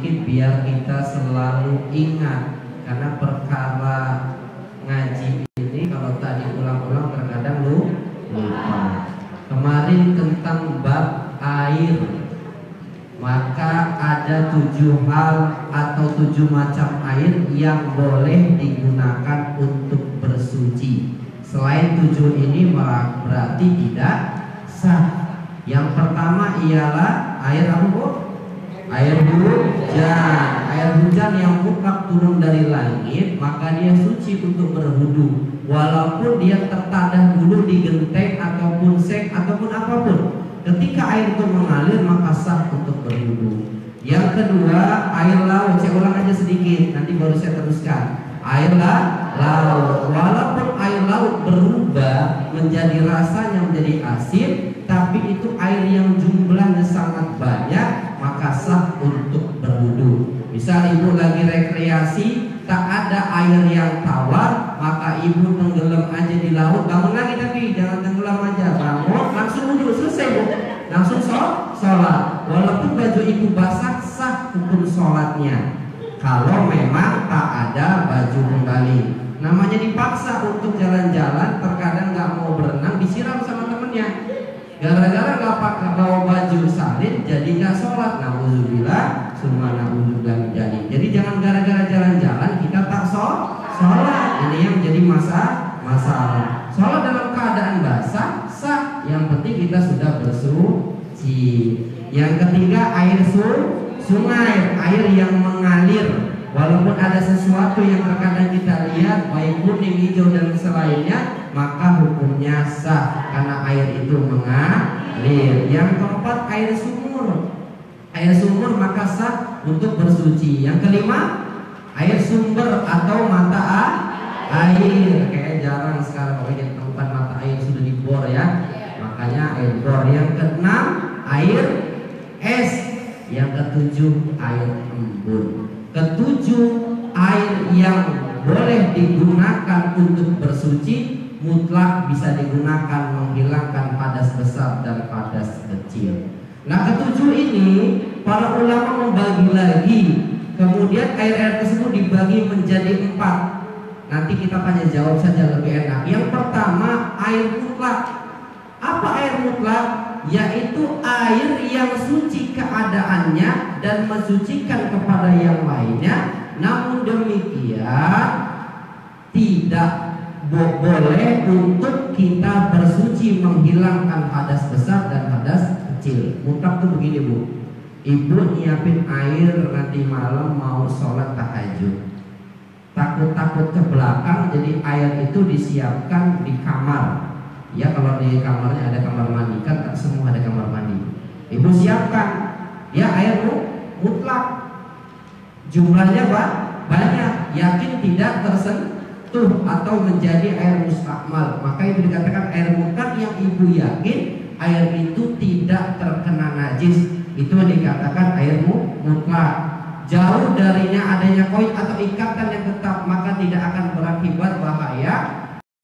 sedikit biar kita selalu ingat, karena perkara ngaji ini kalau tadi ulang-ulang terkadang lupa. Kemarin tentang bab air, maka ada 7 hal atau 7 macam air yang boleh digunakan untuk bersuci. Selain 7 ini berarti tidak sah. Yang pertama ialah air apa, Bu? Air hujan. Air hujan yang mutlak turun dari langit, maka dia suci untuk berwudu, walaupun dia tertadah dulu di genteng ataupun sek ataupun apapun. Ketika air itu mengalir maka sah untuk berwudu. Yang kedua, air laut. Saya ulang aja sedikit, nanti baru saya teruskan. Air laut, walaupun air laut berubah menjadi rasanya menjadi asin, tapi itu air yang jumlahnya sangat banyak, maka sah untuk berwudu. Misal ibu lagi rekreasi, tak ada air yang tawar, maka ibu tenggelam aja di laut. Bangun lagi, tapi jangan tenggelam aja, bangun langsung wudu, selesai, Bu. Langsung sholat. Walaupun baju ibu basah, sah hukum sholatnya. Kalau memang tak ada baju kembali. Namanya dipaksa untuk jalan-jalan, terkadang nggak mau berenang, disiram sama temennya. Gara-gara nggak pakai bawa baju salin, jadi nggak sholat. Nauzubillah, summa nauzubillah jadi. Jadi jangan gara-gara jalan-jalan kita tak sholat. Ini yang jadi masalah. Sholat dalam keadaan basah sah. Yang penting kita sudah bersuci. Yang ketiga, air sungai, air yang mengalir. Walaupun ada sesuatu yang terkadang kita lihat baik kuning, hijau dan selainnya, maka hukumnya sah karena air itu mengalir. Yang keempat, air sumur. Air sumur maka sah untuk bersuci. Yang kelima, air sumber atau mata air. Kayak jarang sekarang kalau ditemukan mata air sudah dibor ya. Makanya air bor. Yang keenam, air es. Yang ketujuh, air embun. Ketujuh, air yang boleh digunakan untuk bersuci mutlak bisa digunakan menghilangkan hadas besar dan hadas kecil. Nah, ketujuh ini para ulama membagi lagi. Kemudian air-air tersebut dibagi menjadi 4. Nanti kita tanya jawab saja lebih enak. Yang pertama, air mutlak. Apa air mutlak? Yaitu air yang suci keadaannya dan mensucikan kepada yang lainnya. Namun demikian tidak boleh untuk kita bersuci menghilangkan hadas besar dan hadas kecil. Mutlak tuh begini, Bu. Ibu nyiapin air nanti malam mau sholat tahajud. Takut-takut ke belakang, jadi air itu disiapkan di kamar. Ya, kalau di kamarnya ada kamar mandi, kan tak semua ada kamar mandi. Ibu siapkan, ya air mutlak. Jumlahnya banyak, yakin tidak tersentuh atau menjadi air mustakmal. Maka itu dikatakan air mutlak yang ibu yakin air itu tidak terkena najis. Itu dikatakan air mutlak. Jauh darinya adanya koin atau ikatan yang tetap, maka tidak akan berakibat bahaya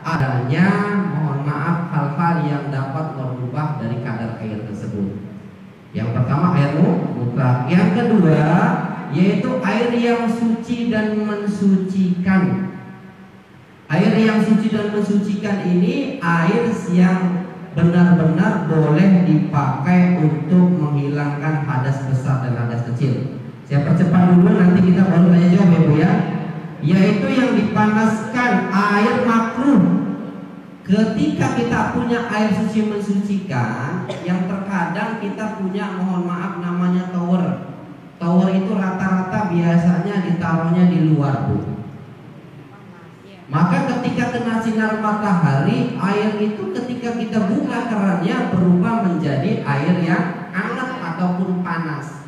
adanya, mohon maaf, hal-hal yang dapat merubah dari kadar air tersebut. Yang pertama, air mutlak. Yang kedua, yaitu air yang suci dan mensucikan. Air yang suci dan mensucikan ini air yang benar-benar boleh dipakai untuk menghilangkan hadas besar dan hadas kecil. Saya percepat dulu, nanti kita baru tanya jawab ya, Bu ya. Yaitu yang dipanaskan, air makruh. Ketika kita punya air suci mensucikan, yang terkadang kita punya, mohon maaf, namanya tower. Tower itu rata-rata biasanya ditaruhnya di luar, Bu. Maka ketika kena sinar matahari, air itu ketika kita buka kerannya berubah menjadi air yang hangat ataupun panas.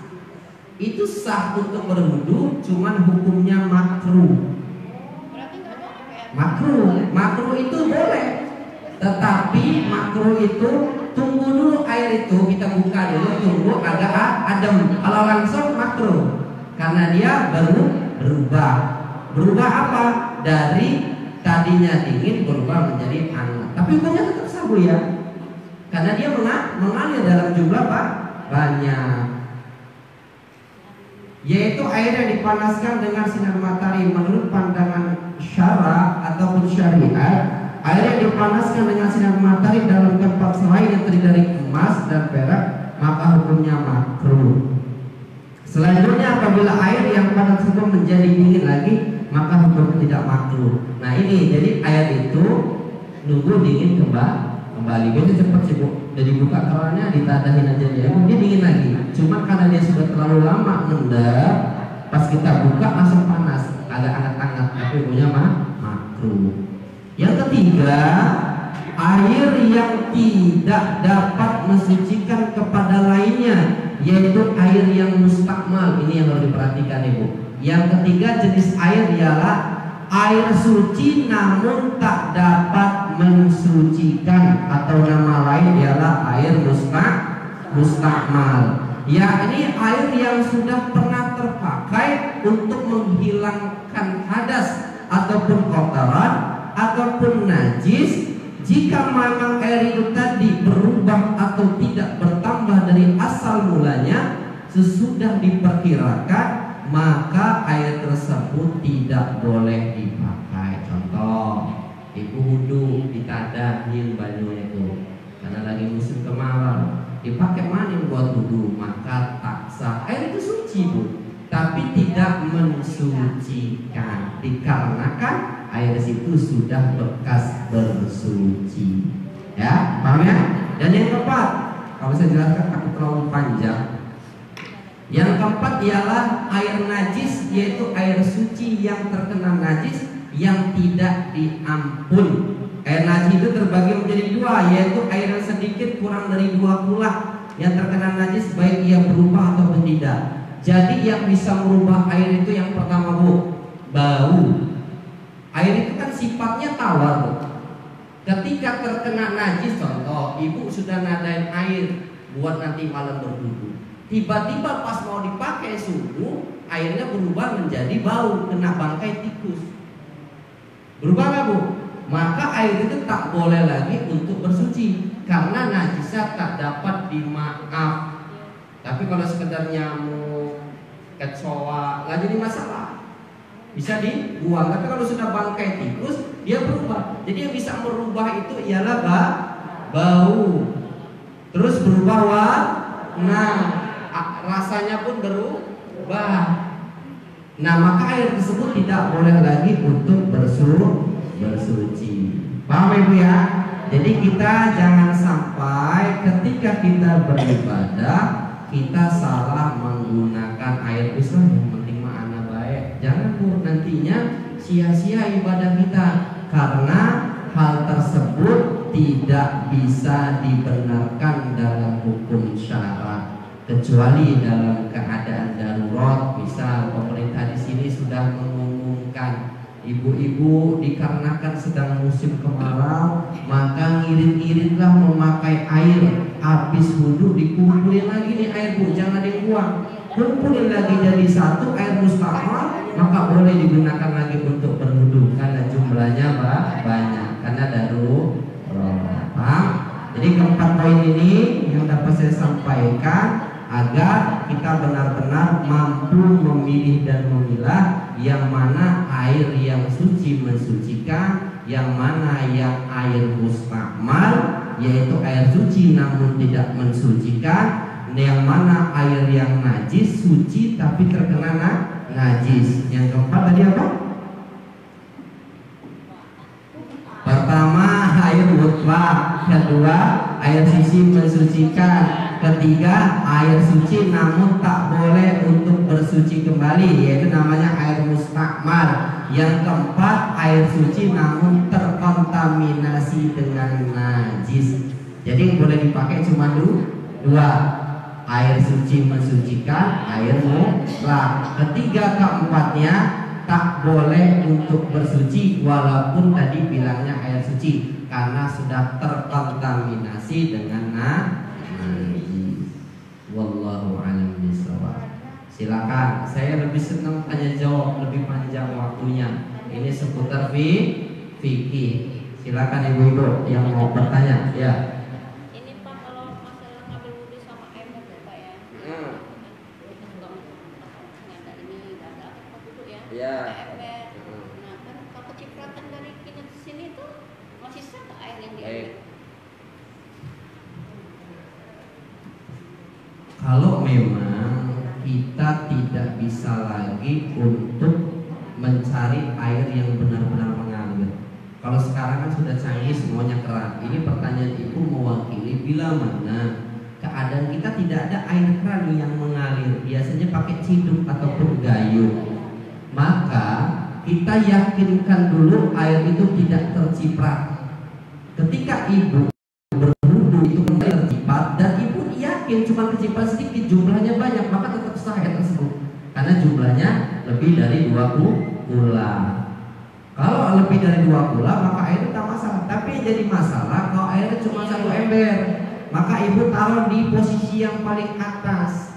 Itu sah untuk berwudu, cuman hukumnya makruh. Makruh itu boleh, tetapi makruh itu tunggu dulu air itu kita buka dulu, tunggu agak adem. Kalau langsung makruh, karena dia baru berubah. Berubah apa? Dari tadinya dingin berubah menjadi hangat. Tapi hukumnya tetap sah, Bu ya, karena dia mengalir dalam jumlah banyak. yaitu air yang dipanaskan dengan sinar matahari. Menurut pandangan syara ataupun syariat, air yang dipanaskan dengan sinar matahari dalam tempat selain yang terdiri dari emas dan perak, maka hukumnya makruh. Selanjutnya, apabila air yang panas tersebut menjadi dingin lagi, maka hukumnya tidak makruh. Nah ini, jadi air itu nunggu dingin kembali. Itu cepat sih bu, jadi buka kerannya, ditadahin aja dia dingin lagi. Cuma karena dia sudah terlalu lama ngendap, pas kita buka langsung panas, agak hangat-hangat, tapi hukumnya makruh. Yang ketiga, air yang tidak dapat mensucikan kepada lainnya, yaitu air yang mustakmal. Ini yang harus diperhatikan ibu. Yang ketiga jenis air ialah air suci namun tak dapat mensucikan, atau nama lain ialah air mustakmal. Ya, ini air yang sudah pernah terpakai untuk menghilangkan hadas ataupun kotoran ataupun najis. Jika memang air itu tadi berubah atau tidak bertambah dari asal mulanya sesudah diperkirakan, maka air tersebut tidak boleh dipakai. Contoh, ibu wudhu ditadahin banyunya itu karena lagi musim kemarau, dipakai maning buat wudhu, maka tak sah. Air itu suci bu, tapi tidak mensucikan, dikarenakan air situ sudah bekas bersuci. Ya, paham ya? Dan yang keempat, kalau saya jelaskan aku terlalu panjang. Yang keempat ialah air najis, yaitu air suci yang terkena najis yang tidak diampun. Air najis itu terbagi menjadi dua, yaitu air yang sedikit kurang dari 2 kulah yang terkena najis, baik ia berubah ataupun tidak. Jadi yang bisa merubah air itu yang pertama bu, bau. Air itu kan sifatnya tawar bu. Ketika terkena najis, contoh ibu sudah nadain air buat nanti malam berwudu, tiba-tiba pas mau dipakai subuh, airnya berubah menjadi bau, kena bangkai tikus. Berubah nggak bu? Maka air itu tak boleh lagi untuk bersuci, karena najisnya tak dapat dimaaf. Tapi kalau sekedar nyamuk, kecoa, nggak jadi masalah, bisa dibuang. Tapi kalau sudah bangkai tikus, dia berubah. Jadi yang bisa merubah itu ialah bau. Terus berubah warna, rasanya pun berubah. Nah maka air tersebut tidak boleh lagi untuk bersuci. Paham ibu ya? Jadi kita jangan sampai ketika kita beribadah kita salah menggunakan air Islam. Yang penting mah ana baik. Jangan bu, nantinya sia-sia ibadah kita, karena hal tersebut tidak bisa dibenarkan dalam hukum syara kecuali dalam keadaan darurat. Misal pemerintah di sini sudah mengumumkan ibu-ibu dikarenakan sedang musim kemarau, maka ngirit-ngiritlah memakai air. Habis wudhu dikumpulin lagi nih air bu, jangan dibuang, kumpulin lagi jadi satu air mustakmal, maka boleh digunakan lagi untuk berwudhu karena jumlahnya banyak, karena darurat. Paham? Jadi keempat poin ini yang dapat saya sampaikan agar kita benar-benar mampu memilih dan memilah yang mana air yang suci mensucikan, yang mana yang air mustakmal yaitu air suci namun tidak mensucikan, yang mana air yang najis suci tapi terkena najis. Yang keempat tadi apa? Pertama air mutlak, kedua air suci mensucikan, ketiga air suci namun tak boleh untuk bersuci kembali, yaitu namanya air mustakmal. Yang keempat air suci namun terkontaminasi dengan najis. Jadi yang boleh dipakai cuma dua, air suci mensucikan, air mutlak. Ketiga keempatnya tak boleh untuk bersuci walaupun tadi bilangnya air suci, karena sudah terkontaminasi dengan najis. Wallahu a'lam bishawab. Silakan, saya lebih senang tanya jawab, lebih panjang waktunya. Ini seputar fikih. Silakan ibu-ibu yang mau bertanya. Ya. Ini Pak, kalau masalah ngambil wudhu sama air Pak ya. Ya. ember. Nah kan kalau kecipratan dari sini tuh masih sah air yang diambil. Kalau memang kita tidak bisa lagi untuk mencari air yang benar-benar mengalir. Kalau sekarang kan sudah canggih semuanya keran. Ini pertanyaan ibu mewakili bila mana keadaan kita tidak ada air keran yang mengalir, biasanya pakai ciduk ataupun gayung. Maka kita yakinkan dulu air itu tidak terciprat. Ketika ibu berwudu itu terciprat dan ibu yakin cuma keciprat sedikit, jumlahnya banyak, maka tetap sah air tersebut karena jumlahnya lebih dari 2 kula. Kalau lebih dari 2 kula maka air tak masalah. Tapi yang jadi masalah kalau airnya cuma 1 ember, maka ibu taruh di posisi yang paling atas.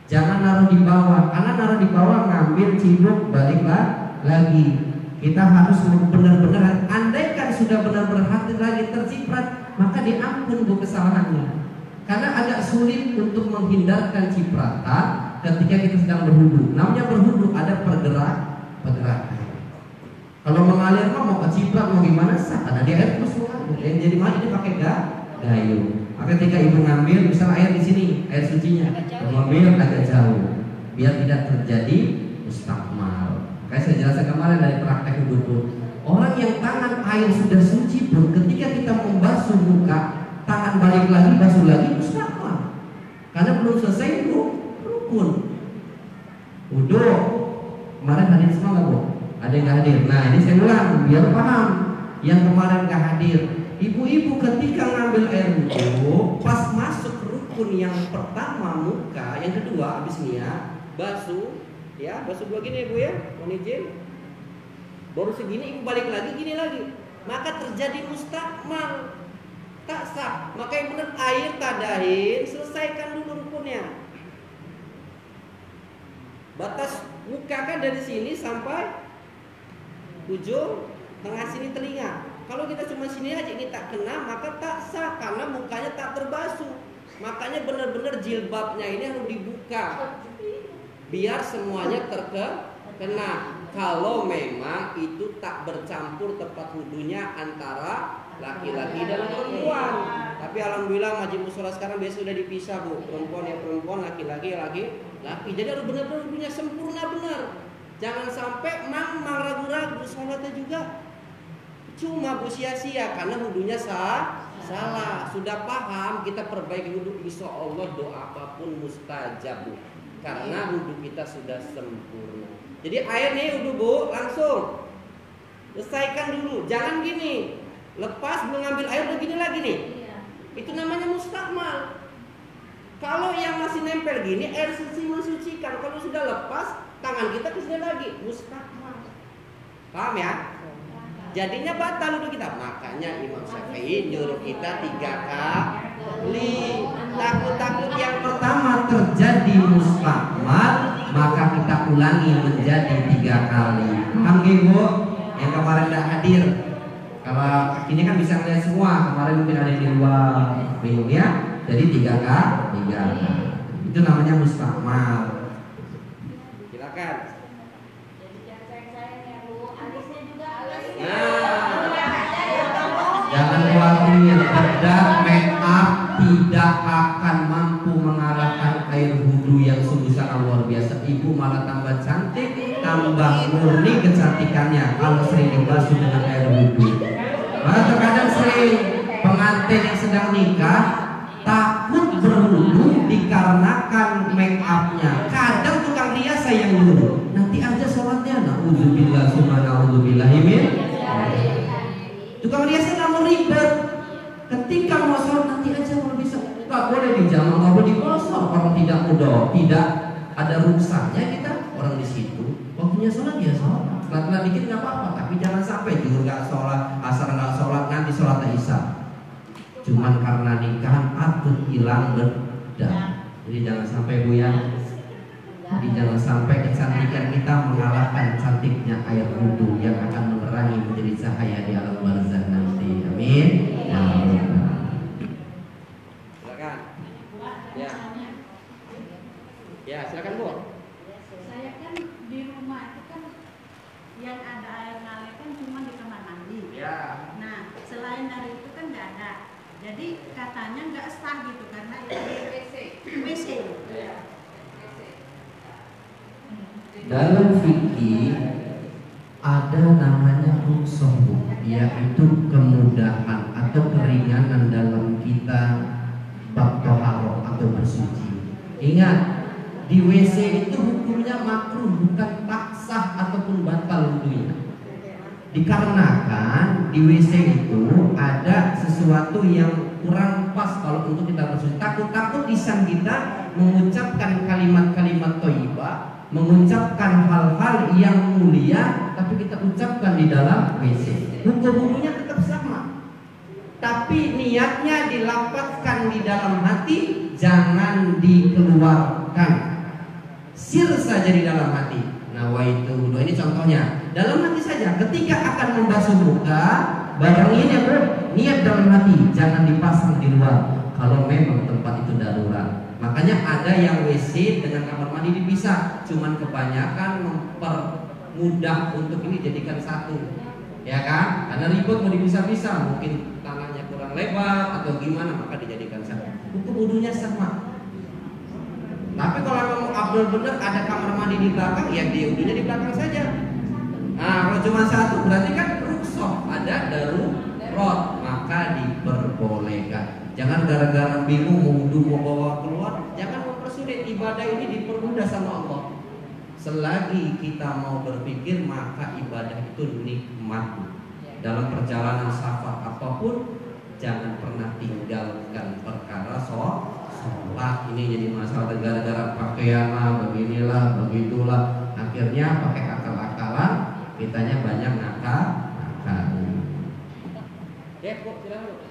Jangan naruh di bawah, karena naruh di bawah ngambil ciduk baliklah lagi. Kita harus benar-benar, andaikan sudah benar-benar hati lagi terciprat, maka diampun bu kesalahannya. Karena agak sulit untuk menghindarkan cipratan ketika kita sedang berwudu. Namanya berwudu ada pergerakan. Kalau mengalir mau keciprat mau gimana sah, karena dia air terus mengalir. Jadi mana ini pakai gayung. Maka ketika ibu ngambil, misal air di sini, air sucinya, mengambil agak jauh, biar tidak terjadi mustakmal. Kayak saya jelaskan kemarin dari praktek wudu. Orang yang tangan air sudah suci pun, ketika kita membasuh muka, tangan balik lagi, basuh lagi, mustakmal. Karena belum selesai rukun. Wudu. Kemarin hadir semua nggak bu? Ada yang nggak hadir. Nah ini saya ulang biar paham. Yang kemarin nggak hadir. Ibu-ibu ketika ngambil air wudu, pas masuk rukun yang pertama muka, yang kedua habis niat basuh, ya basuh dua gini ibu ya, mohon izin. Baru segini ibu balik lagi, gini lagi, maka terjadi mustakmal, tak sah. Maka yang benar air tadahin, selesaikan dulu rukunnya. Batas muka kan dari sini sampai ujung tengah sini telinga. Kalau kita cuma sini aja ini tak kena, maka tak sah karena mukanya tak terbasuh. Makanya benar-benar jilbabnya ini harus dibuka biar semuanya terkena. Kalau memang itu tak bercampur tempat wudunya antara laki-laki dan perempuan. Tapi alhamdulillah majlis mushola sekarang biasa sudah dipisah bu, perempuan ya perempuan, laki-laki ya laki. Jadi harus benar-benar wudunya sempurna benar. Jangan sampai mang ragu-ragu sholatnya juga cuma bu sia-sia karena wudunya salah. Sudah paham, kita perbaiki wudu, insya Allah doa apapun mustajab bu, karena wudu kita sudah sempurna. Jadi air nih wudu bu, langsung selesaikan dulu. Jangan gini, lepas mengambil air begini lagi nih. Itu namanya mustakmal. Kalau yang masih nempel gini, air suci mensucikan. Kalau sudah lepas, tangan kita ke sini lagi, mustakmal. Paham ya? Jadinya batal wudu kita. Makanya Imam Syafi'i nyuruh kita 3 kali. Takut-takut yang pertama terjadi mustakmal, maka kita ulangi menjadi 3 kali. Paham Bu? Yang kemarin tidak hadir. Kalau ini kan bisa melihat semua. Kemarin mungkin ada di luar bingung ya. Jadi 3 kali. Itu namanya mustakmal. Silakan. Jangan khawatir, bedak make up tidak akan mampu mengalahkan air wudu yang sungguh sangat luar biasa. Ibu malah tambah cantik, tambah murni kecantikannya kalau sering dibasuh dengan air wudu. Maka terkadang sering pengantin yang sedang nikah takut berwudu dikarenakan make upnya. Kadang tukang rias yang dulu. Nanti aja sholatnya, na'udzubillah summa na'udzubillah min. Tukang riasnya nggak mau ribet. Ketika mau sholat nanti aja kalau bisa. Nggak boleh dijamah, nggak boleh digosok. Orang tidak mudah, tidak ada ruksanya kita orang di situ. Waktunya sholat ya sholat. Setelah dikit nggak apa-apa. Tapi jangan sampai juga nggak sholat, asar nggak sholat nanti sholat isya. Cuman karena nikahan atut hilang bedah. Jadi jangan sampai bu ya. Jadi jangan sampai kecantikan kita mengalahkan cantiknya air wudu yang akan menerangi menjadi cahaya di alam barzah nanti. Amin. Ya Allah. Silakan. Ya. Ya, silakan Bu. Saya kan di rumah itu kan yang ada air ngalir kan cuma di kamar mandi. Ya. Nah, selain dari itu kan nggak ada. Jadi katanya nggak sah gitu karena itu WC. Dalam fikih ada namanya rukhsah, yaitu kemudahan atau keringanan dalam kita bab toharoh atau bersuci. Ingat, di WC itu hukumnya makruh, bukan tak sah ataupun batal wudunya. Dikarenakan di WC itu ada sesuatu yang kurang pas kalau untuk kita bersuci. Takut-takut lisan kita mengucapkan kalimat-kalimat thayyibah, mengucapkan hal-hal yang mulia, tapi kita ucapkan di dalam WC. Hukum-hukumnya tetap sama, tapi niatnya dilapatkan di dalam hati, jangan dikeluarkan. Sir saja di dalam hati. Nawaitu wudu, ini contohnya. Dalam hati saja, ketika akan membasuh muka, barang ini apa? Niat dalam hati, jangan dipasang di luar. Kalau memang tempat itu darurat. Makanya ada yang WC dengan kamar mandi dipisah. Cuman kebanyakan mempermudah untuk ini jadikan satu, ya kan? Karena ribet mau dipisah-pisah, mungkin tangannya kurang lebar atau gimana, maka dijadikan satu. Hukum wudunya sama. Tapi kalau memang Abdul benar ada kamar mandi di belakang, ya dia wudunya di belakang saja. Nah, kalau cuma satu berarti kan rukhsah, ada darurat, maka diperbolehkan. Jangan gara-gara bingung mau wudu mau bawa keluar, jangan mempersulit. Ibadah ini dipermudah sama Allah. Selagi kita mau berpikir, maka ibadah itu nikmat. Dalam perjalanan safar apapun, jangan pernah tinggalkan perkara sholat. Ini jadi masalah gara-gara pakaian lah, beginilah, begitulah. Akhirnya pakai akal-akalan, kitanya banyak nakal. Ya, Bu, silakan.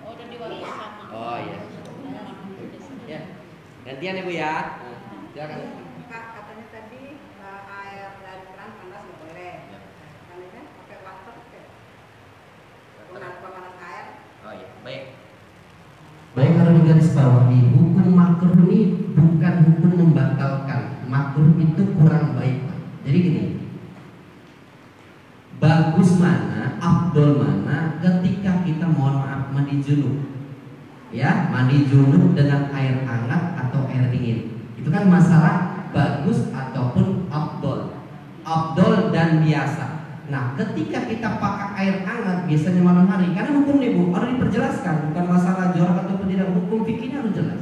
Oh, udah diwakil sama. Oh iya. Ya. Gantian ya Bu ya. Silakan. Kak, katanya tadi air dari keran panas nggak boleh. Karena kan pakai water pemanas air. Oh iya, baik. Baik, kalau di garis bawahi, hukum makruh ini bukan hukum membatalkan. Makruh itu kurang baik. Jadi gini, bagus mana, afdol mana ketika kita mohon maaf mandi junub. Ya, mandi junub dengan air hangat atau air dingin. Itu kan masalah bagus ataupun afdol. Afdol dan biasa. Nah, ketika kita pakai air hangat biasanya malam hari, karena hukum nih Bu harus diperjelaskan, bukan masalah jorok ataupun tidak, hukum fikihnya harus jelas.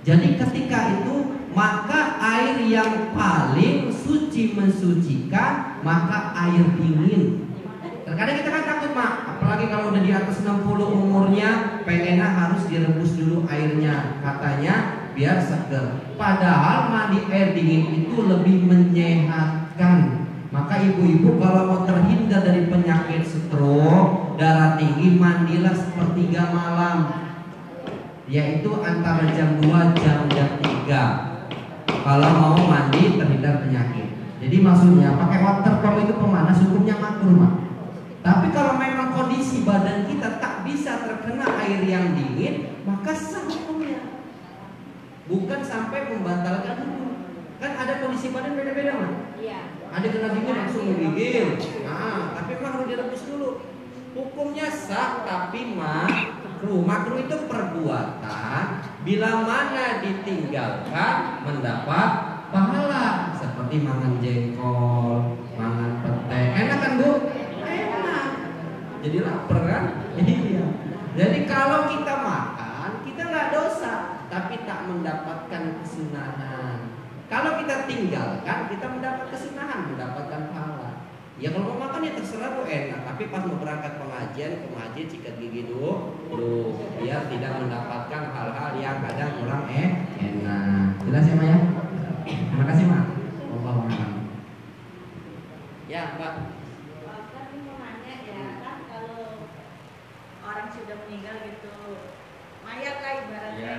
Jadi ketika itu maka air yang paling suci mensucikan maka air dingin. Terkadang kita kan takut Mak, apalagi kalau udah di atas 60 umurnya, pengennya harus direbus dulu airnya, katanya biar seger. Padahal mandi air dingin itu lebih menyehatkan. Maka ibu-ibu kalau mau terhindar dari penyakit stroke, darah tinggi, mandilah sepertiga malam, yaitu antara jam 2 jam 3. Kalau mau mandi terhindar penyakit. Jadi maksudnya pakai water pump itu pemanas, hukumnya makruh Mak. Tapi kalau memang kondisi badan kita tak bisa terkena air yang dingin, maka sah hukumnya. Bukan sampai membatalkan hukum. Kan ada kondisi badan beda-beda Mak. Iya. Ada kena dingin langsung menggigil. Nah, tapi memang harus direbus dulu. Hukumnya sah tapi makruh. Makruh itu perbuatan bila mana ditinggalkan mendapat pahala, seperti makan jengkol, makan pete. Enak kan Bu? Enak. Jadi lapar kan? Iya. Jadi kalau kita makan, kita nggak dosa, tapi tak mendapatkan kesunahan. Kalau kita tinggalkan, kita mendapat kesunahan, mendapatkan pahala. Ya kalau mau makan ya terserah Bu, enak. Tapi pas mau berangkat pengajian, ke masjid sikat gigi dulu, biar tidak mendapatkan hal-hal yang kadang kurang enak. Jelas ya Maya? Terima kasih Mak. Ya Mbak. Kan mau nanya ya, kan kalau orang sudah meninggal gitu, mayat lah ibaratnya.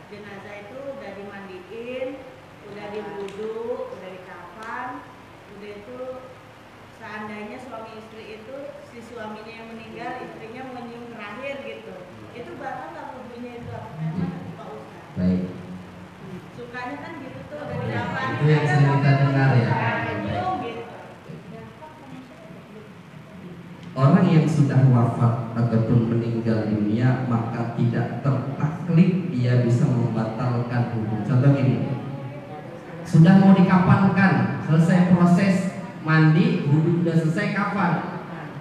Jenazah itu udah dimandiin, udah diwudu, udah dikafan, udah itu seandainya suami istri itu si suaminya yang meninggal, istrinya menyium terakhir gitu, itu batal nggak wudunya itu memang Pak Ustaz? Baik. Sukanya kan gitu tuh udah dikafan. Itu yang sering kita dengar ya. sudah wafat ataupun meninggal dunia, maka tidak tertaklid dia bisa membatalkan wudhu. Contoh gini, sudah mau dikafankan, selesai proses mandi, wudhu sudah selesai, kafan.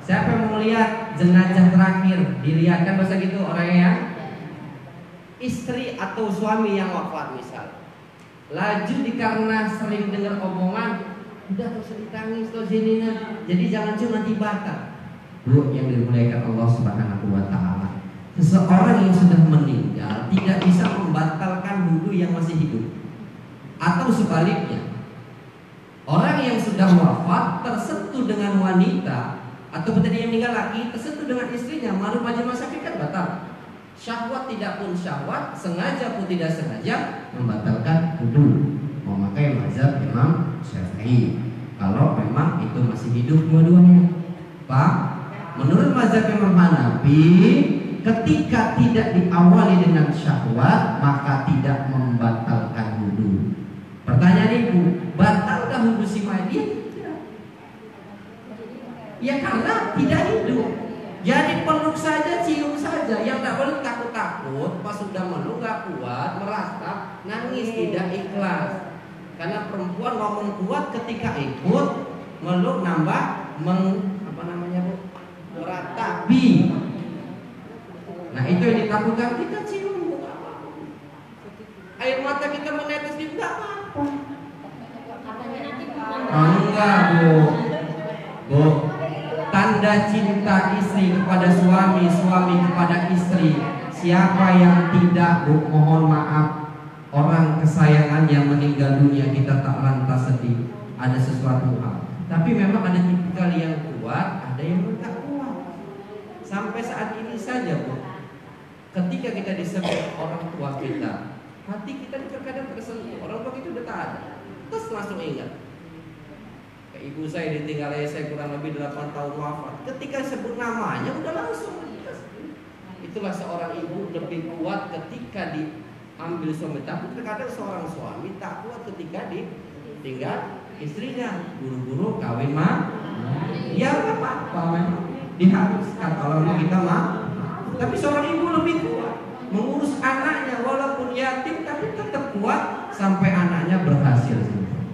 Siapa yang mau lihat jenazah terakhir? Dilihatkan bahasa gitu orangnya, istri atau suami yang wafat misal. Laju karena sering dengar omongan, udah terus ditangis terus ini, jadi jangan cuma nanti batal. Bu, yang dimuliakan Allah Subhanahu wa taala, seseorang yang sudah meninggal tidak bisa membatalkan wudhu yang masih hidup. Atau sebaliknya, orang yang sudah wafat tersentuh dengan wanita atau tadi yang meninggal lagi tersentuh dengan istrinya, malu majma sakit kan batal. Syahwat tidak pun syahwat, sengaja pun tidak sengaja membatalkan wudhu. Memakai mazhab Imam Syafi'i kalau memang itu masih hidup dua-duanya. Pak, menurut mazhab Imam Hanafi, ketika tidak diawali dengan syahwat maka tidak membatalkan wudhu. Pertanyaan ibu, batalkah wudhu si mayit? Tidak. Ya karena tidak hidup. Jadi peluk saja, cium saja. Yang tak boleh takut-takut, pas sudah meluk gak kuat, meratap, nangis, tidak ikhlas. Karena perempuan ngomong kuat ketika ikut meluk nambah meratapi. Nah itu yang ditakutkan, kita cium air mata kita menetes di apa? Enggak bu. Tanda cinta istri kepada suami, suami kepada istri. Siapa yang tidak, bu, mohon maaf, orang kesayangan yang meninggal dunia kita tak lantas sedih. Ada sesuatu hal. Tapi memang ada tipikal yang kuat, ada yang tak kuat. Sampai saat ini saja, bu, ketika kita disebut orang tua kita, hati kita terkadang tersentuh. Orang tua itu udah tak ada, terus langsung ingat. Ibu saya ditinggal ayah saya kurang lebih 8 tahun wafat. Ketika sebut namanya udah langsung. Itulah seorang ibu lebih kuat ketika diambil suami. Tapi terkadang seorang suami tak kuat ketika ditinggal istrinya. Buru-buru kawin mah. Ya nggak apa-apa memang diharuskan kalau memang kita mah. Tapi seorang ibu lebih kuat mengurus anaknya walaupun yatim tapi tetap kuat sampai anaknya berhasil.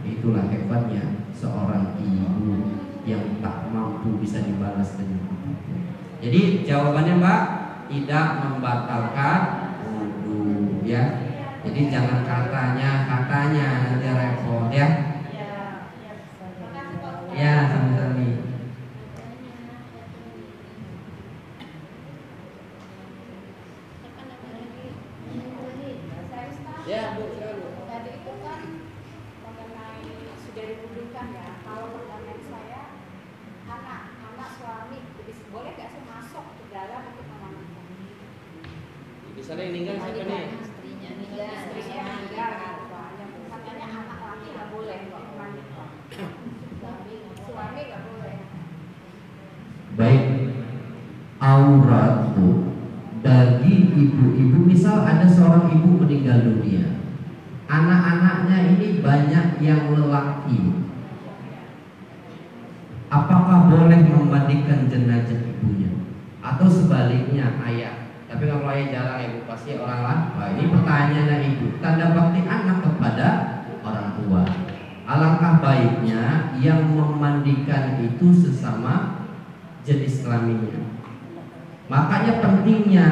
Itulah hebatnya seorang ibu yang tak mampu bisa dibalas dengan apapun. Jadi jawabannya Mbak, tidak membatalkan wudhu ya. Jadi jangan katanya nanti repot ya. Ya sama-sama. Ya Bu, Tadi itu kan mengenai sudah dibutuhkan ya. Kalau pertanyaan saya, anak suami boleh nggak sih masuk ke dalam untuk memandikan? Misalnya yang meninggal siapa nih? Istrinya meninggal. Katanya anak laki nggak boleh kok memandikan. Suami nggak boleh. Baik, aurat tuh bagi ibu-ibu, misal ada seorang ibu meninggal dunia, anak-anaknya ini banyak yang lelaki, apakah boleh memandikan jenazah ibunya? Atau sebaliknya ayah? Tapi kalau ayah jarang, ibu pasti orang lain. Nah, ini pertanyaannya ibu, tanda bakti anak kepada orang tua. Alangkah baiknya yang memandikan itu sesama jenis kelaminnya. Makanya pentingnya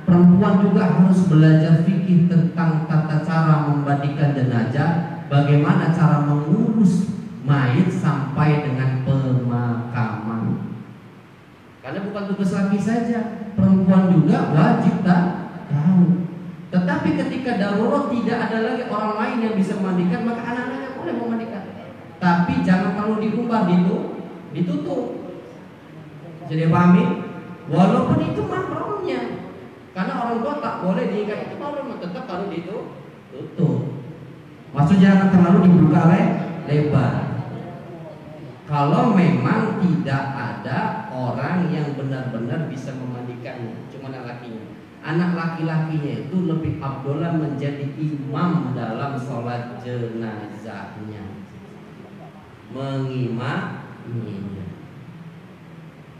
perempuan juga harus belajar fikih tentang tata cara memandikan jenazah, bagaimana cara mengurus mayit sampai dengan pemakaman. Karena bukan tugas laki saja, perempuan juga wajib tahu. Tetapi ketika darurat tidak ada lagi orang lain yang bisa memandikan, maka anak-anaknya boleh memandikan. Tapi jangan terlalu diubah, ditutup. Jadi pahami? Walaupun itu mahramnya, karena orang tua tak boleh diikat, itu mahram, tetap harus ditutup. Maksudnya jangan terlalu dibuka lebar. Kalau memang tidak ada orang yang benar-benar bisa memandikannya, cuma anak lakinya. Anak laki-lakinya itu lebih afdolah menjadi imam dalam sholat jenazahnya, mengimaminya.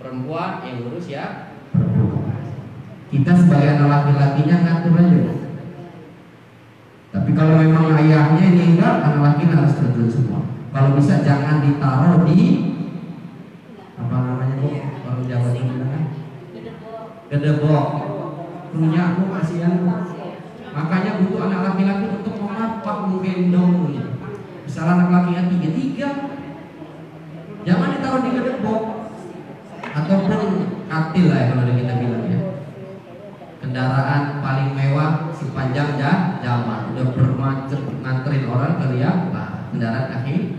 perempuan yang ngurus ya perempuan. Kita sebagai anak laki-lakinya ngatur aja. Tapi kalau memang ayahnya ini enggak, anak laki harus terjun semua. Kalau bisa jangan ditaruh di apa namanya bu? Orang Jawa itu bilang gedebok. Punya aku kasihan. Makanya butuh anak laki-laki untuk mengapak menggendong. Misalnya anak lakinya 3, jangan ditaruh di gedebok ataupun katil lah ya kalau kita bilang ya. Kendaraan paling mewah sepanjang zaman udah bermacet nganterin orang ke lihat kendaraan kaki.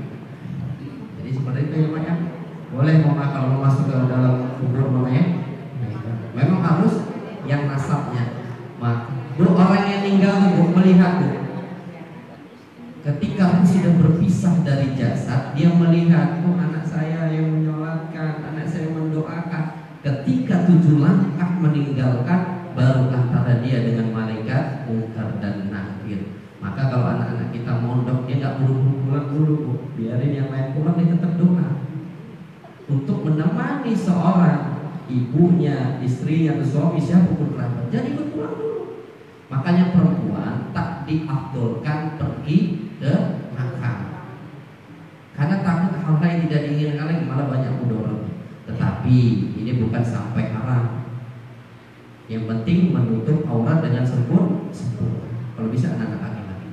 Jadi seperti itu ya Pak ya. Boleh mama kalau mau masuk ke dalam kubur namanya. Memang harus yang nasabnya. Orang yang meninggal itu melihat tuh. Ketika sudah berpisah dari jasad, dia melihat, oh anak saya yang menyolatkan, anak saya mendoakan. Ketika 7 langkah meninggalkan, baru antara dia dengan malaikat mungkar dan nakir. Maka kalau anak-anak kita mondok, dia nggak buru-buru pulang dulu, biarin yang lain pulang, dia tetap doa untuk menemani seorang ibunya, istrinya, atau suami siapapun kerabat. Jadi ikut pulang dulu. Makanya perempuan tak diafdolkan pergi ke makam, karena takut hal lain tidak diinginkan lagi, malah banyak mudorot. Tetapi ini bukan sampai haram. Yang penting menutup aurat dengan sempurna. Kalau bisa anak-anak laki-laki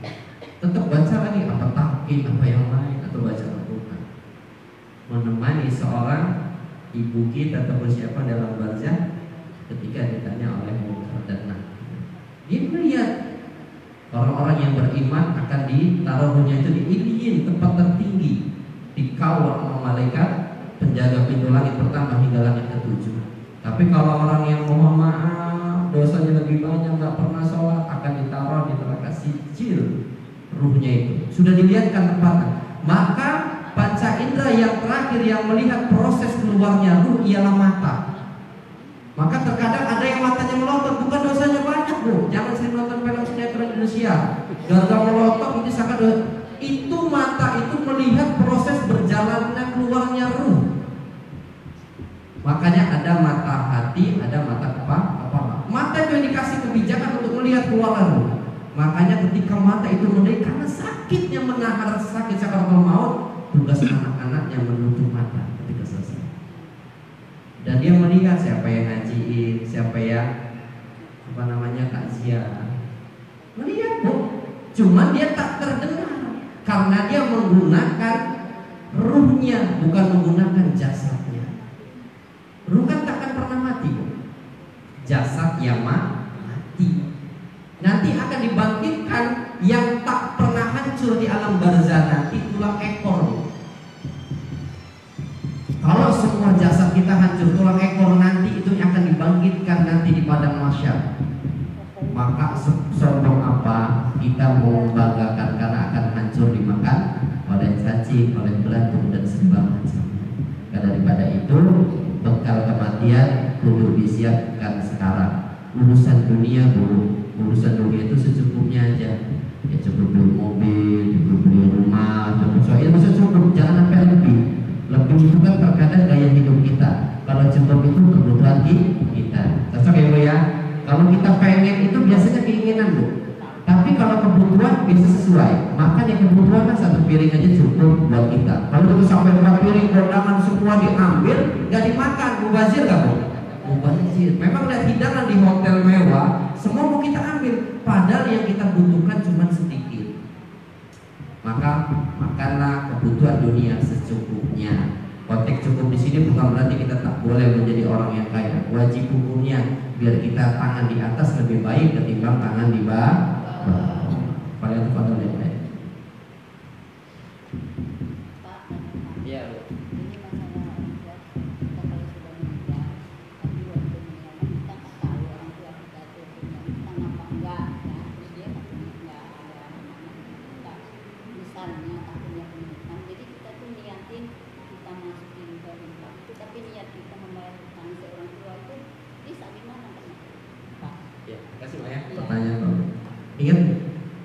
tetap baca lagi apa tahqiq apa yang lain atau baca Al-Quran, menemani seorang ibu kita atau siapa dalam barzah ketika ditanya oleh munkar dan nakir. Dia melihat orang-orang yang beriman akan ditaruhnya itu di iliyin, tempat tertinggi, dikawal sama malaikat penjaga pintu langit pertama hingga langit ke-7. Tapi kalau orang yang mohon maaf dosanya lebih banyak, nggak pernah sholat, akan ditaruh di neraka sijil. Ruhnya itu sudah dilihatkan tempatnya. Maka panca indera yang terakhir yang melihat proses keluarnya ruh ialah mata. Maka terkadang ada yang matanya melotot, bukan dosanya banyak bu. Jangan sering nonton film sinetron Indonesia. Gara-gara melotot itu sangat dosa. Itu mata itu melihat proses berjalannya keluarnya ruh. Makanya ada mata hati, ada mata kepala. Mata itu yang dikasih kebijakan untuk melihat keluar ruh. Makanya ketika mata itu melihat, karena sakitnya menahan sakit sakaratul maut, tugas anak-anak yang menutup mata ketika selesai. Dan dia melihat siapa yang ngajiin, siapa yang takziah. Melihat bu, cuma dia tak terdengar karena dia menggunakan ruhnya, bukan menggunakan jasadnya. Ruh kan takkan pernah mati bu. Jasad yang mati nanti akan dibangkitkan, yang tak pernah hancur di alam barzah nanti tulang ekor. Kalau semua jasad kita hancur, tulang ekor nanti itu akan dibangkitkan nanti di padang mahsyar. Maka sombong apa kita mau membanggakan karena akan hancur dimakan oleh cacing, oleh belatung dan segala macam. Daripada itu bekal kematian kudu disiapkan sekarang. Urusan dunia bu, urusan dunia itu secukupnya aja. Ya cukup beli mobil, cukup beli rumah, cukup soalnya bisa cukup, jangan sampai lebih. Lebih itu kan terkadang gaya hidup kita. Kalau cukup itu kebutuhan kita. Cocok ya bu ya. Kalau kita pengen itu biasanya keinginan bu. Tapi kalau kebutuhan bisa sesuai. Makanya kebutuhan kan 1 piring aja cukup buat kita. Kalau itu sampai 4 piring kondangan semua diambil, nggak dimakan, mubazir nggak bu? Mubazir. Memang lihat hidangan di hotel mewah, semua mau kita ambil. Padahal yang kita butuhkan cuma sedikit. Maka makanlah kebutuhan dunia secukupnya. Konteks cukup di sini bukan berarti kita tak boleh menjadi orang yang kaya. Wajib hukumnya biar kita tangan di atas lebih baik ketimbang tangan di bawah. Pada itu pada lain. Iya. Ini masalah kita kalau sudah menikah, tapi waktu menikah kita nggak tahu orang tua kita itu punya utang apa enggak, ya. Terus dia nggak ada kita misalnya tak punya pendidikan, jadi kita tuh niatin kita masukin ke infak itu, tapi niat kita membayar utang seorang tua itu bisa gimana kan? Pak? Ya, kasih Mbak ya. Pertanyaan. Ingat,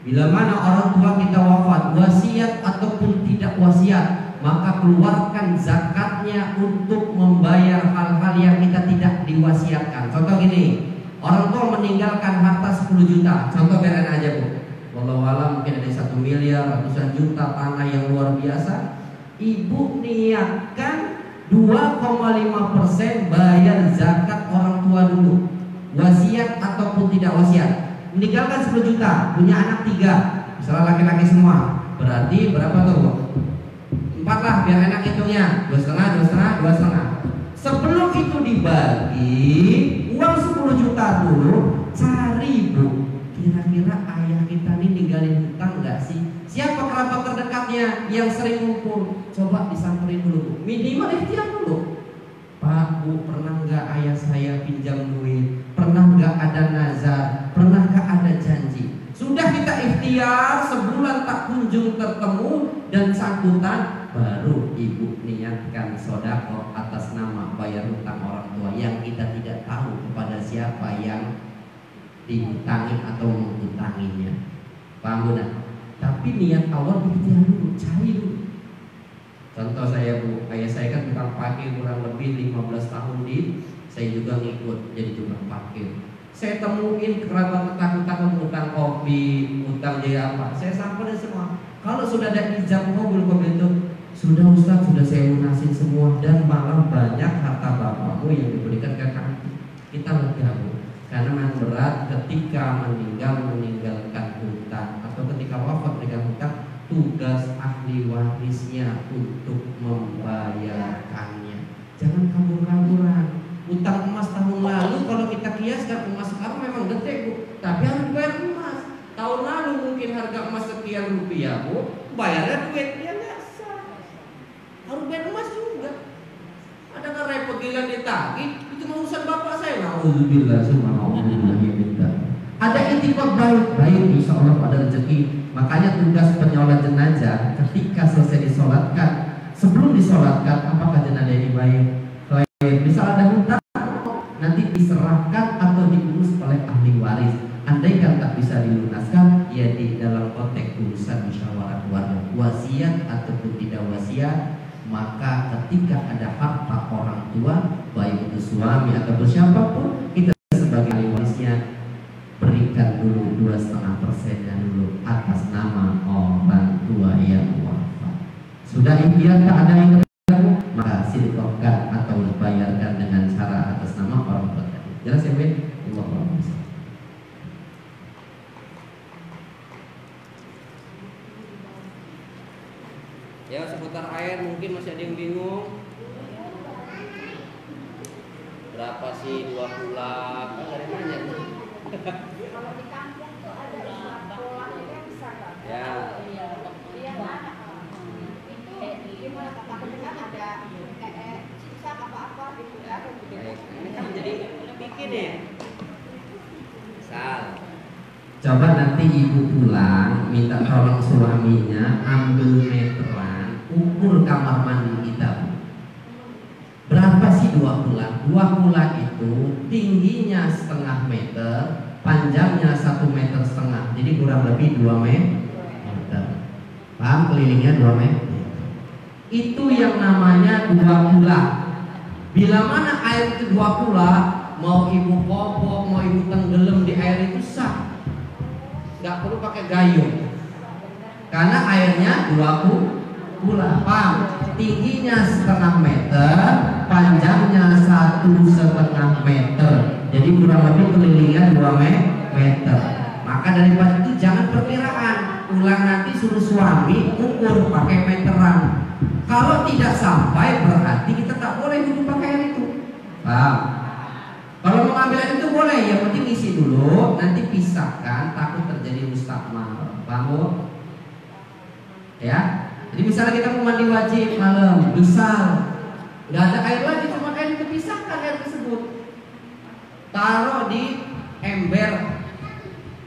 bila mana orang tua kita wafat, wasiat ataupun tidak wasiat, maka keluarkan zakatnya untuk membayar hal-hal yang kita tidak diwasiatkan. Contoh gini, orang tua meninggalkan harta 10 juta. Contoh beren aja Bu. Walau mungkin ada 1 miliar, ratusan juta tanah yang luar biasa. Ibu niatkan 2,5% bayar zakat orang tua dulu. Wasiat ataupun tidak wasiat. Meninggalkan 10 juta, punya anak 3, misalnya laki-laki semua. Berarti berapa tuh Bu? 4 lah biar enak hitungnya. 2,5. Sebelum itu dibagi, uang 10 juta dulu, cari Bu, kira-kira ayah kita nih ninggalin hutang nggak sih? Siapa kerabat terdekatnya yang sering ngumpul? Coba disamperin dulu Bu. Minimal ikhtiar dulu. Pak Bu, pernah nggak ayah saya pinjam duit? Pernah nggak ada nazar? Pernah nggak ada janji? Sudah kita ikhtiar, sebulan tak kunjung tertemu dan sangkutan, baru ibu niatkan sodako atas nama bayar hutang orang tua yang kita tidak tahu kepada siapa yang dihutangi atau menghutanginya. Paham Bu? Tapi niat awal ikhtiar dulu, cari dulu. Contoh saya Bu, ayah saya kan tukang parkir kurang lebih 15 tahun saya juga ngikut jadi tukang parkir. Saya temuin kerabat ketakutan utang kopi, utang jaya apa, saya samperin semua. Kalau sudah ada ijab kabul itu, sudah Ustaz, sudah saya lunasin semua, dan malah banyak harta bapakmu yang diberikan ke kami. Kita lega Bu, karena memang berat ketika meninggalkan hutang atau ketika wafat meninggalkan hutang, tugas ahli warisnya untuk membayarkannya. Jangan kabur-kaburan. Utang emas tahun lalu kalau kita kiaskan emas sekarang memang gede Bu, tapi harus bayar emas. Tahun lalu mungkin harga emas sekian rupiah Bu, bayarnya duit dia biasa. Harus bayar emas juga. Ada kan repot gila ditagih, itu urusan bapak saya. Alhamdulillah, subhanallah. Ada itikad baik, insya Allah ada rezeki. Makanya tugas penyolat jenazah ketika selesai disolatkan, sebelum disolatkan, apakah jenazah ini baik? Bisa ada hutang, nanti diserahkan atau diurus oleh ahli waris. Andaikan tak bisa dilunaskan, ya di dalam konteks urusan musyawarah keluarga, wasiat ataupun tidak wasiat. Maka ketika ada harta orang tua, baik itu suami atau siapapun, kita sebagai ahli warisnya berikan dulu 2,5% dulu atas nama orang tua yang wafat. Sudah ikhtiar tak ada yang maka silkokan atau bayarkan dengan cara atas nama orang tua tadi. Jelas ya Ben? Ya seputar air mungkin masih ada yang bingung. Berapa sih 2 bulan? Kan ada nanya tuh. Kalau di kampung tuh ada bola yang besar kan? Ya. Iya mana? Itu gimana? Takut kan ada kayak cicak apa-apa gitu kan? Ini kan jadi bikin ya. Misal, coba nanti ibu pulang minta tolong suaminya ambil meteran, ukur kamar mandi kita. Berapa sih 2 bulan? 2 bulan itu tingginya 0,5 meter, panjangnya 1,5 meter. Jadi kurang lebih 2 meter. Paham? Kelilingnya 2 meter. Itu yang namanya 2 pula. Bila mana air itu 2 pula, mau ibu popok, mau ibu tenggelam di air itu sah. Gak perlu pakai gayung, karena airnya 2 pula. Paham? Tingginya 0,5 meter, panjangnya 1,5 meter. Jadi kurang lebih kelilingnya 2 meter. Maka daripada itu jangan perkiraan, ulang nanti suruh suami ukur pakai meteran. Kalau tidak sampai berarti kita tak boleh duduk pakai air itu. Paham? Kalau mau ambil air itu boleh, yang penting isi dulu, nanti pisahkan, takut terjadi mustakmal. Paham Bu? Ya? Jadi misalnya kita mau mandi wajib malam, misal nggak ada air lagi, cuma air itu pisahkan air tersebut, taruh di ember,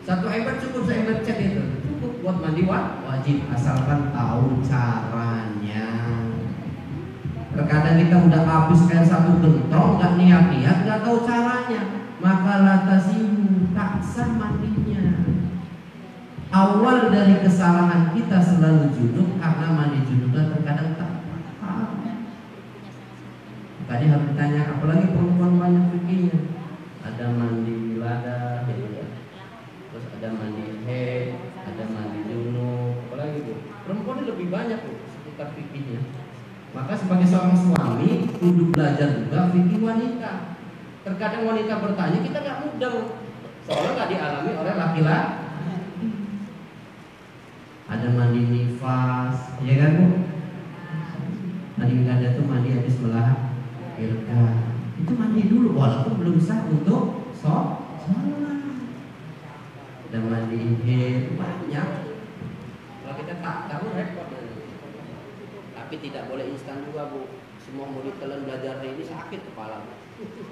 1 ember cukup, 1 ember cat itu cukup buat mandi wajib, asalkan tahu caranya. Terkadang kita udah habis air 1 gentong, nggak niat-niat, nggak tahu caranya, maka latasimu tak sah mandinya. Awal dari kesalahan kita selalu junub, karena mandi junublah terkadang tak Tadi harus ditanya, apalagi perempuan banyak fikihnya. Ada mandi lada, gitu ya. Terus ada mandi haid, ada mandi junub, apalagi Bu. Perempuan ini lebih banyak Bu seputar fikihnya. Maka sebagai seorang suami kudu belajar juga fikih wanita. Terkadang wanita bertanya, kita nggak mudeng, soalnya nggak dialami oleh laki-laki. Ada mandi nifas, ya kan Bu? Mandi wilada itu mandi habis melahirkan. Itu mandi dulu walaupun belum sah untuk sholat. Ada mandi haid, banyak. Kalau kita tak tahu repot. Tapi tidak boleh instan juga Bu. Semua mau ditelan belajar ini sakit kepala Bu.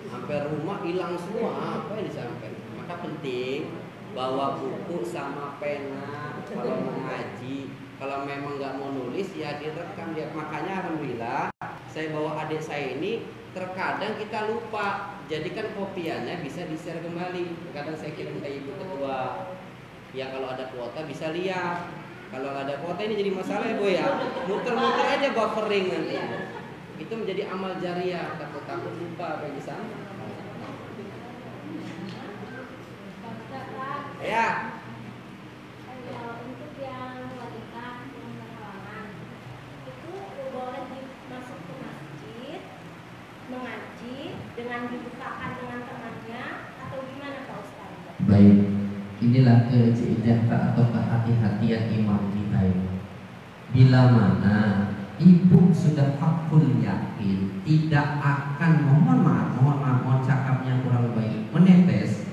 Sampai rumah hilang semua, apa yang disampaikan. Maka penting bawa buku sama pena kalau mau ngaji. Kalau memang nggak mau nulis ya direkam dia. Makanya alhamdulillah saya bawa adik saya ini, terkadang kita lupa. Jadi kan kopiannya bisa di-share kembali. Kadang saya kirim ke ibu ketua. Ya kalau ada kuota bisa lihat. Kalau nggak ada kuota ini jadi masalah ya Bu ya. Muter-muter aja buffering nanti. Itu menjadi amal jariah. Takut-takut lupa apa yang di sana. Ya. Untuk yang wanita yang berhalangan itu boleh masuk ke masjid mengaji dengan dibukakan dengan temannya atau gimana Pak Ustaz? Baik, inilah keijtihad atau kehati-hatian imam kita ini. Bila mana ibu sudah hakul yakin tidak akan mohon cakapnya kurang baik menetes,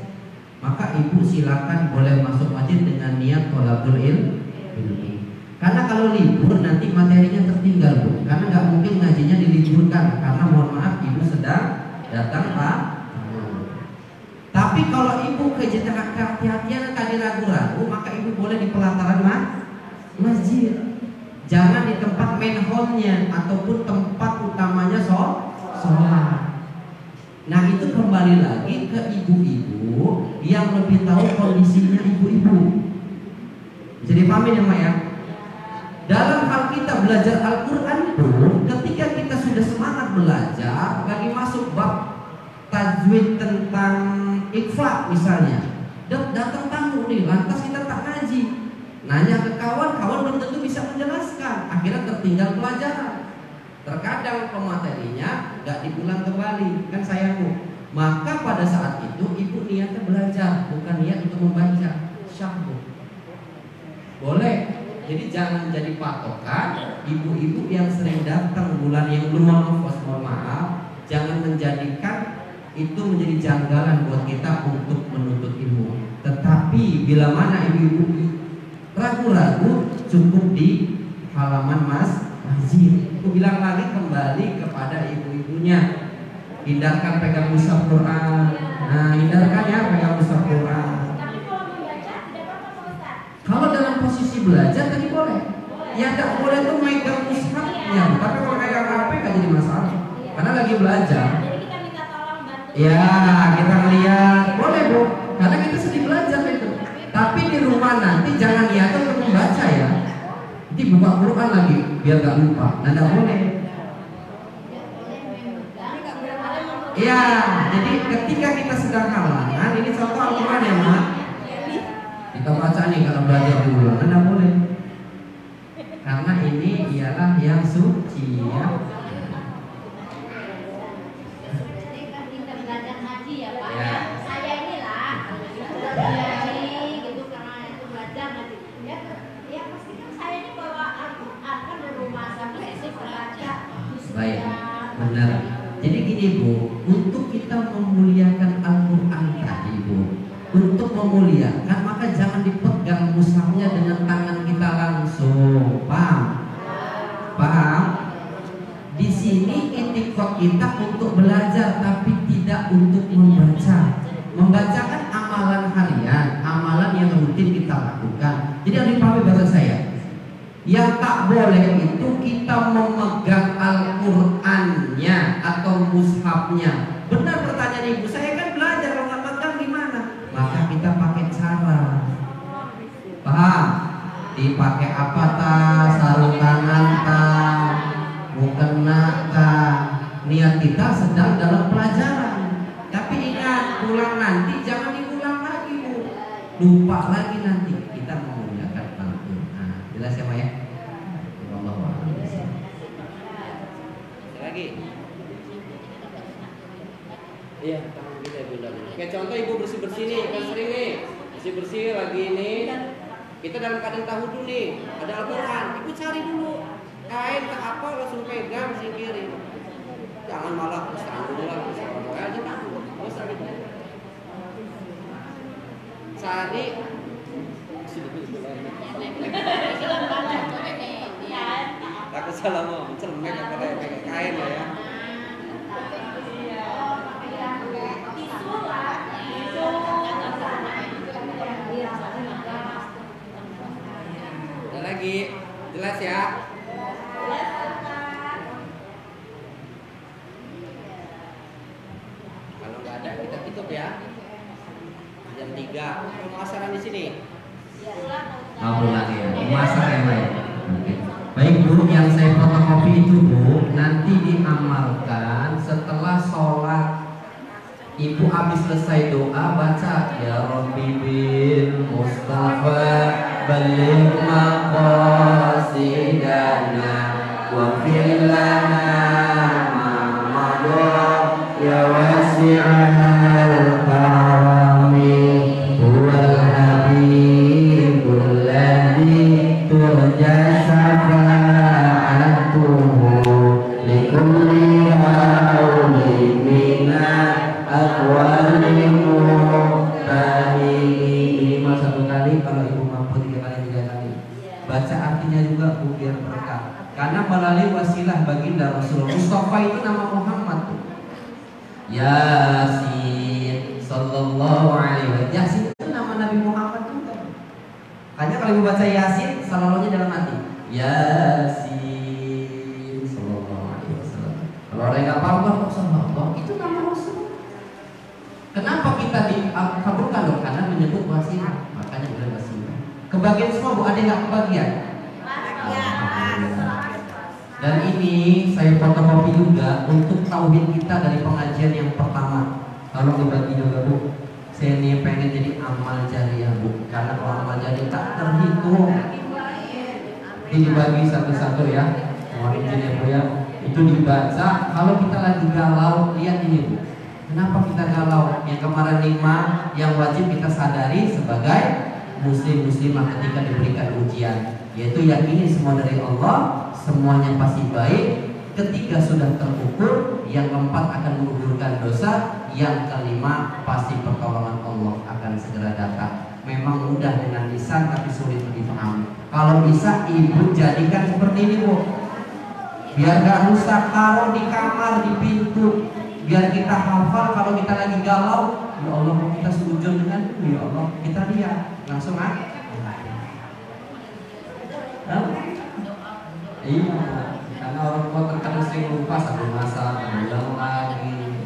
maka ibu silakan boleh masuk masjid dengan niat thalabul ilmi. Karena kalau libur nanti materinya tertinggal Bu. Karena nggak mungkin ngajinya diliburkan karena mohon maaf ibu sedang datang Pak. Tapi kalau ibu kehati-hatian tadi ragu-ragu, maka ibu boleh di pelataran masjid. Jangan di tempat main hall-nya ataupun tempat utamanya sholat. Nah itu kembali lagi ke ibu-ibu yang lebih tahu kondisinya ibu-ibu. Jadi pahami ya Mak ya. Dalam hal kita belajar Al-Quran pun, ketika kita sudah semangat belajar, lagi masuk bab tajwid tentang ikhfa misalnya, datang tamu nih, lantas kita tak ngaji, nanya ke kawan belum tentu bisa menjelaskan, akhirnya tertinggal pelajaran. Terkadang pematerinya gak diulang kembali, kan sayang Bu. Maka pada saat itu ibu niatnya belajar, bukan niat untuk membaca. Syah Bu. Boleh. Jadi jangan jadi patokan ibu-ibu yang sering datang bulan yang belum menghafaz, mohon maaf, jangan menjadikan itu menjadi janggalan buat kita untuk menuntut ilmu. Tetapi bila mana ibu-ibu ragu-ragu, cukup di halaman masjid. Aku bilang lagi kembali kepada ibu-ibunya. Hindarkan pegang mushaf Quran. Nah, hindarkan ya pegang mushaf Quran. Tapi kalau membaca tidak apa-apa Pak Ustaz. Kalau dalam posisi belajar tadi boleh. Ya tidak boleh tuh megang mushafnya. Tapi kalau megang HP nggak jadi masalah. Karena lagi belajar. Jadi kita minta tolong bantu. Ya, kita ngeliat. Boleh Bu. Karena kita sedih belajar itu. Tapi di rumah nanti jangan niat untuk membaca ya. Nanti buka Quran lagi biar gak lupa. Nah, tidak boleh. Ya, jadi ketika kita sedang halangan, ini contoh Al-Quran ya Mak. Kita baca nih kalau belajar dulu, tidak boleh. Karena ini ialah yang suci ya. Jadi kan kita belajar ngaji ya Pak. Ya. Saya inilah ngaji gitu karena itu belajar ngaji. Ya pasti kan saya ini bawa Al-Quran kan di rumah sampai itu baca. Baik, benar. Jadi gini Bu, untuk kita memuliakan Al-Quran tadi Bu, untuk memuliakan maka jangan dipegang mushafnya dengan tangan kita langsung, paham? Paham? Di sini itikad kita untuk belajar tapi tidak untuk membaca. Membaca kan amalan harian, amalan yang rutin kita lakukan. Jadi yang dipahami bahasa saya. Yang tak boleh itu kita memegang Al-Qur'annya atau mushafnya. Benar pertanyaan ibu, saya kan belajar, kalau nggak megang gimana? Maka kita pakai cara. Paham? Dipakai apa ta? Sarung tangan ta? Mukena ta? Niat kita sedang dalam pelajaran. Tapi ingat, pulang nanti jangan diulang lagi Bu. Lupa lagi nanti. Kita menggunakan Al-Quran. Jelas ya Pak ya? Wallahu a'lam. Lagi. Iya, tangan kita Bunda. Kayak contoh ibu bersih-bersih nih, kan sering nih. Bersih-bersih lagi ini. Kita dalam keadaan tahu dulu nih, ada Al-Quran. Ibu cari dulu kain ke apa langsung pegang singkirin. Jangan malah terus dulu lah, terus aja tahu. Terus gitu. Cari takut salah mau celemek apa kayak kain lah ya. Ada lagi, jelas ya? Kalau nggak ada kita tutup ya. Jam 3. Pemasaran di sini. Lagi ya. Masak ya Pak. Oke. Baik Bu, yang saya fotokopi itu Bu, nanti diamalkan setelah sholat. Ibu habis selesai doa baca ya Rabbi bil Mustafa baligh maqasidana wa fil lana ma madha ya wasi'al karami huwal habibul ladzi turja syafa'atuhu likulli haulin minna akwalimu minimal 1 kali, kalau ibu mampu 3 kali 3 kali. Baca artinya juga Bu biar berkah. Karena melalui wasilah baginda Rasulullah. Mustafa itu nama Muhammad tuh. Yasin sallallahu alaihi wasallam. Yasin itu nama Nabi Muhammad juga. Makanya kalau ibu baca Yasin selalunya dalam hati. Yasin sallallahu alaihi wasallam. Kalau orang nggak paham Allah itu nama Rasul. Kenapa kita dikabulkan dong? Karena menyebut wasilah, makanya udah wasilah. Kebagian semua Bu, ada yang nggak kebagian? Dan ini saya fotokopi juga untuk tauhid kita dari pengajian yang pertama. Kalau dibagi juga Bu, saya nih pengen jadi amal jariah Bu, karena kalau amal jariah tak terhitung. Ini dibagi satu-satu ya. Mohon izin ya Bu ya. Itu dibaca. Kalau kita lagi galau, lihat ini Bu. Kenapa kita galau? Yang kemarin 5 yang wajib kita sadari sebagai muslim-muslimah ketika diberikan ujian, yaitu yakini semua dari Allah, semuanya pasti baik. Ketiga sudah terukur, yang keempat akan menggugurkan dosa, yang kelima pasti pertolongan Allah akan segera datang. Memang mudah dengan lisan tapi sulit dipahami. Kalau bisa ibu jadikan seperti ini Bu, biar gak rusak, taruh di kamar, di pintu, biar kita hafal. Kalau kita lagi galau, ya Allah mau kita sujud dengan ya Allah, kita lihat langsung iya, karena orang tua terkadang sering lupa satu masa, ulang lagi.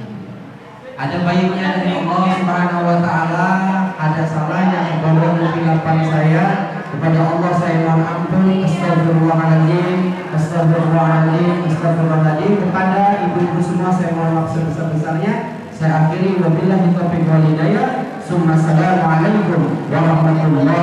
Ada baiknya dari Allah Subhanahu wa Ta'ala. Ada salahnya kepada kesilapan saya, kepada Allah saya mohon ampun. Astagfirullahaladzim, astagfirullahaladzim, astagfirullahaladzim. Kepada ibu-ibu semua saya mohon maaf sebesar-besarnya. Saya akhiri wabillahi taufiq wal hidayah. Assalamualaikum warahmatullahi